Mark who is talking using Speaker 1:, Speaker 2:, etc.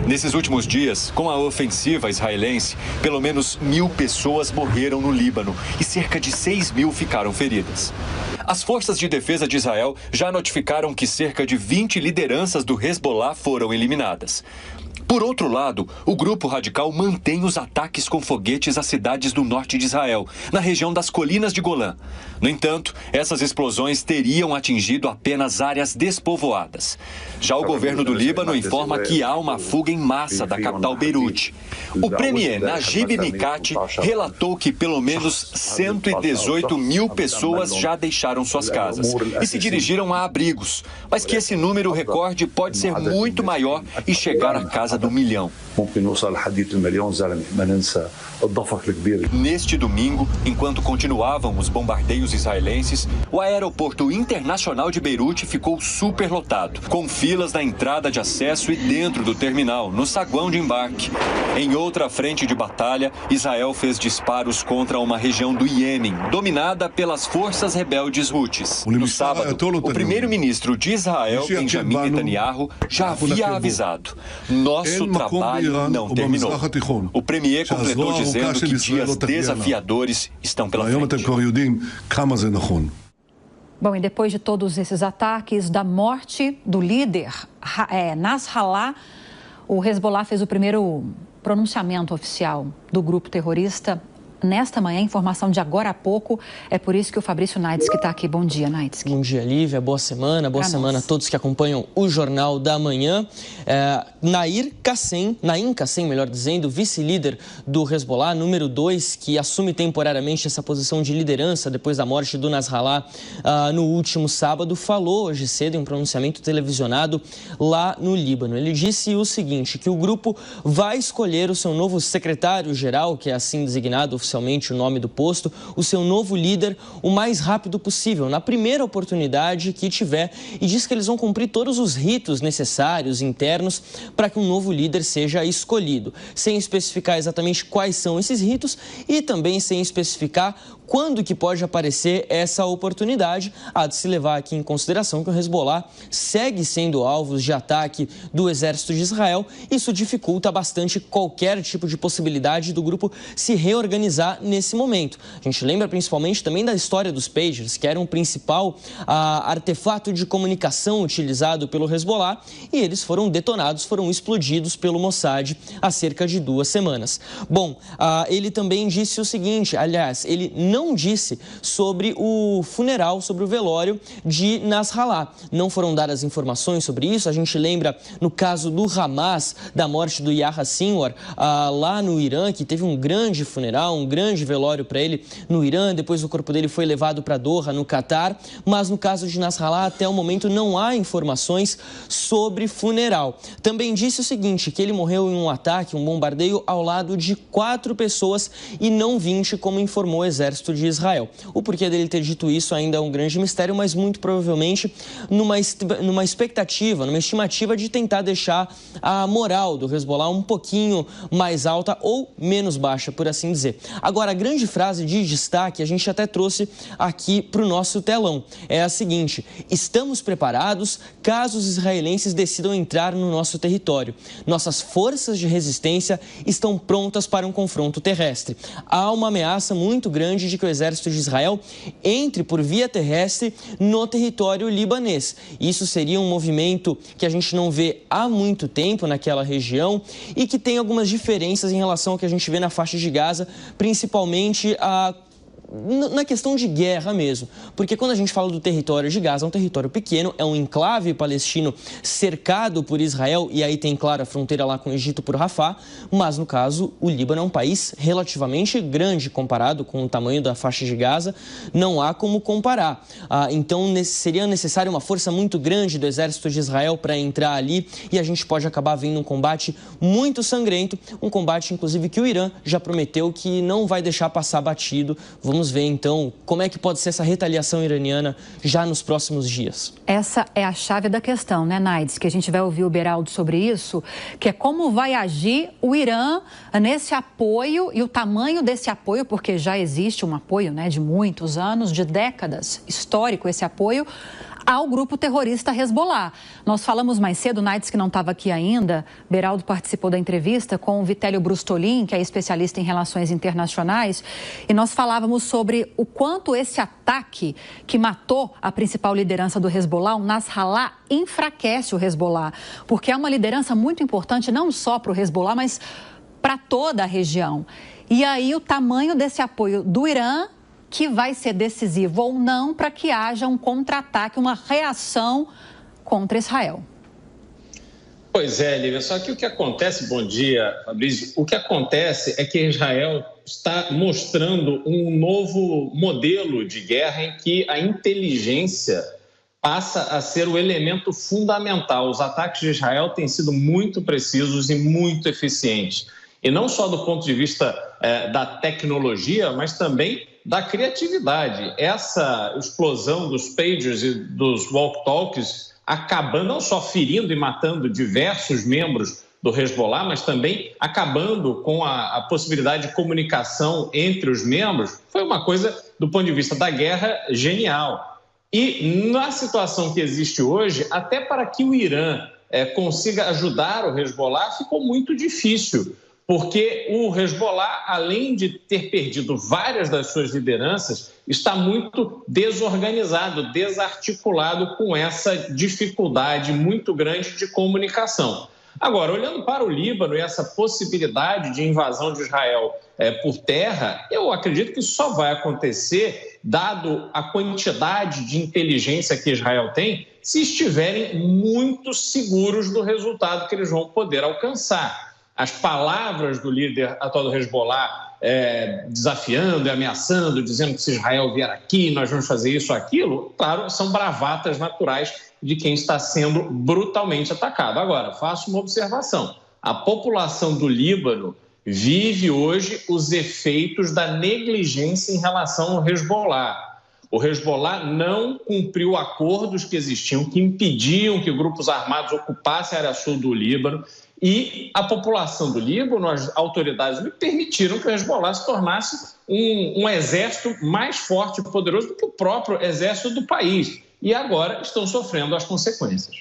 Speaker 1: Nesses últimos dias, com a ofensiva israelense, pelo menos 1.000 pessoas morreram no Líbano e cerca de 6.000 ficaram feridas. As forças de defesa de Israel já notificaram que cerca de 20 lideranças do Hezbollah foram eliminadas. Por outro lado, o grupo radical mantém os ataques com foguetes às cidades do norte de Israel, na região das colinas de Golã. No entanto, essas explosões teriam atingido apenas áreas despovoadas. Já o governo do Líbano informa que há uma fuga em massa da capital Beirute. O premier Najib Mikati relatou que pelo menos 118.000 pessoas já deixaram suas casas e se dirigiram a abrigos, mas que esse número recorde pode ser muito maior e chegar à casa do milhão. Neste domingo, enquanto continuavam os bombardeios israelenses, o aeroporto internacional de Beirute ficou superlotado, com filas na entrada de acesso e dentro do terminal, no saguão de embarque. Em outra frente de batalha, Israel fez disparos contra uma região do Iêmen, dominada pelas forças rebeldes Houthis. No sábado, o primeiro-ministro de Israel, Benjamin Netanyahu, já havia avisado: nosso trabalho não terminou. O premier completou dizendo que dias desafiadores estão pela frente.
Speaker 2: Bom, e depois de todos esses ataques, da morte do líder Nasrallah, o Hezbollah fez o primeiro pronunciamento oficial do grupo terrorista nesta manhã, informação de agora há pouco. É por isso que o Fabrício Naidski está aqui. Bom dia, Naidski.
Speaker 3: Bom dia, Lívia. Boa semana a todos que acompanham o Jornal da Manhã. Naim Qassem, melhor dizendo, vice-líder do Hezbollah, número 2, que assume temporariamente essa posição de liderança depois da morte do Nasrallah no último sábado, falou hoje cedo em um pronunciamento televisionado lá no Líbano. Ele disse o seguinte, que o grupo vai escolher o seu novo secretário-geral, que é assim designado oficialmente o nome do posto, o seu novo líder o mais rápido possível, na primeira oportunidade que tiver, e diz que eles vão cumprir todos os ritos necessários internos para que um novo líder seja escolhido, sem especificar exatamente quais são esses ritos e também sem especificar quando que pode aparecer essa oportunidade. Há de se levar aqui em consideração que o Hezbollah segue sendo alvo de ataque do exército de Israel. Isso dificulta bastante qualquer tipo de possibilidade do grupo se reorganizar nesse momento. A gente lembra principalmente também da história dos pagers, que era um principal artefato de comunicação utilizado pelo Hezbollah, e eles foram detonados, foram explodidos pelo Mossad há cerca de 2 semanas. Bom, ele também disse o seguinte, aliás, ele não disse sobre o funeral, sobre o velório de Nasrallah. Não foram dadas informações sobre isso. A gente lembra no caso do Hamas, da morte do Yahya Sinwar, lá no Irã, que teve um grande funeral, um grande velório para ele no Irã. Depois o corpo dele foi levado para Doha, no Catar. Mas no caso de Nasrallah, até o momento não há informações sobre funeral. Também disse o seguinte, que ele morreu em um ataque, um bombardeio ao lado de 4 pessoas e não 20, como informou o exército de Israel. O porquê dele ter dito isso ainda é um grande mistério, mas muito provavelmente numa expectativa, numa estimativa de tentar deixar a moral do Hezbollah um pouquinho mais alta ou menos baixa, por assim dizer. Agora, a grande frase de destaque, a gente até trouxe aqui para o nosso telão, é a seguinte: estamos preparados caso os israelenses decidam entrar no nosso território. Nossas forças de resistência estão prontas para um confronto terrestre. Há uma ameaça muito grande de que o exército de Israel entre por via terrestre no território libanês. Isso seria um movimento que a gente não vê há muito tempo naquela região e que tem algumas diferenças em relação ao que a gente vê na faixa de Gaza, principalmente na questão de guerra mesmo, porque quando a gente fala do território de Gaza, é um território pequeno, é um enclave palestino cercado por Israel, e aí tem, claro, a fronteira lá com o Egito por Rafah, mas no caso, o Líbano é um país relativamente grande comparado com o tamanho da faixa de Gaza, não há como comparar. Então, seria necessária uma força muito grande do exército de Israel para entrar ali, e a gente pode acabar vendo um combate muito sangrento, um combate, inclusive, que o Irã já prometeu que não vai deixar passar batido. Vamos ver, então, como é que pode ser essa retaliação iraniana já nos próximos dias.
Speaker 2: Essa é a chave da questão, né, Naides? Que a gente vai ouvir o Beraldo sobre isso, que é como vai agir o Irã nesse apoio e o tamanho desse apoio, porque já existe um apoio, né, de muitos anos, de décadas, histórico esse apoio, ao grupo terrorista Hezbollah. Nós falamos mais cedo, Naires, que não estava aqui ainda, Beraldo participou da entrevista com o Vitélio Brustolin, que é especialista em relações internacionais, e nós falávamos sobre o quanto esse ataque que matou a principal liderança do Hezbollah, o Nasrallah, enfraquece o Hezbollah, porque é uma liderança muito importante não só para o Hezbollah, mas para toda a região. E aí o tamanho desse apoio do Irã, que vai ser decisivo ou não para que haja um contra-ataque, uma reação contra Israel.
Speaker 4: Pois é, Lívia, só que o que acontece, bom dia, Fabrício, o que acontece é que Israel está mostrando um novo modelo de guerra em que a inteligência passa a ser o elemento fundamental. Os ataques de Israel têm sido muito precisos e muito eficientes. E não só do ponto de vista da tecnologia, mas também da criatividade. Essa explosão dos pagers e dos walkie-talkies acabando não só ferindo e matando diversos membros do Hezbollah, mas também acabando com a possibilidade de comunicação entre os membros, foi uma coisa, do ponto de vista da guerra, genial. E na situação que existe hoje, até para que o Irã consiga ajudar o Hezbollah, ficou muito difícil. Porque o Hezbollah, além de ter perdido várias das suas lideranças, está muito desorganizado, desarticulado com essa dificuldade muito grande de comunicação. Agora, olhando para o Líbano e essa possibilidade de invasão de Israel por terra, eu acredito que isso só vai acontecer, dado a quantidade de inteligência que Israel tem, se estiverem muito seguros do resultado que eles vão poder alcançar. As palavras do líder atual do Hezbollah desafiando e ameaçando, dizendo que se Israel vier aqui, nós vamos fazer isso ou aquilo, claro, são bravatas naturais de quem está sendo brutalmente atacado. Agora, faço uma observação. A população do Líbano vive hoje os efeitos da negligência em relação ao Hezbollah. O Hezbollah não cumpriu acordos que existiam, que impediam que grupos armados ocupassem a área sul do Líbano. E a população do Líbano, as autoridades permitiram que o Hezbollah se tornasse um exército mais forte e poderoso do que o próprio exército do país. E agora estão sofrendo as consequências.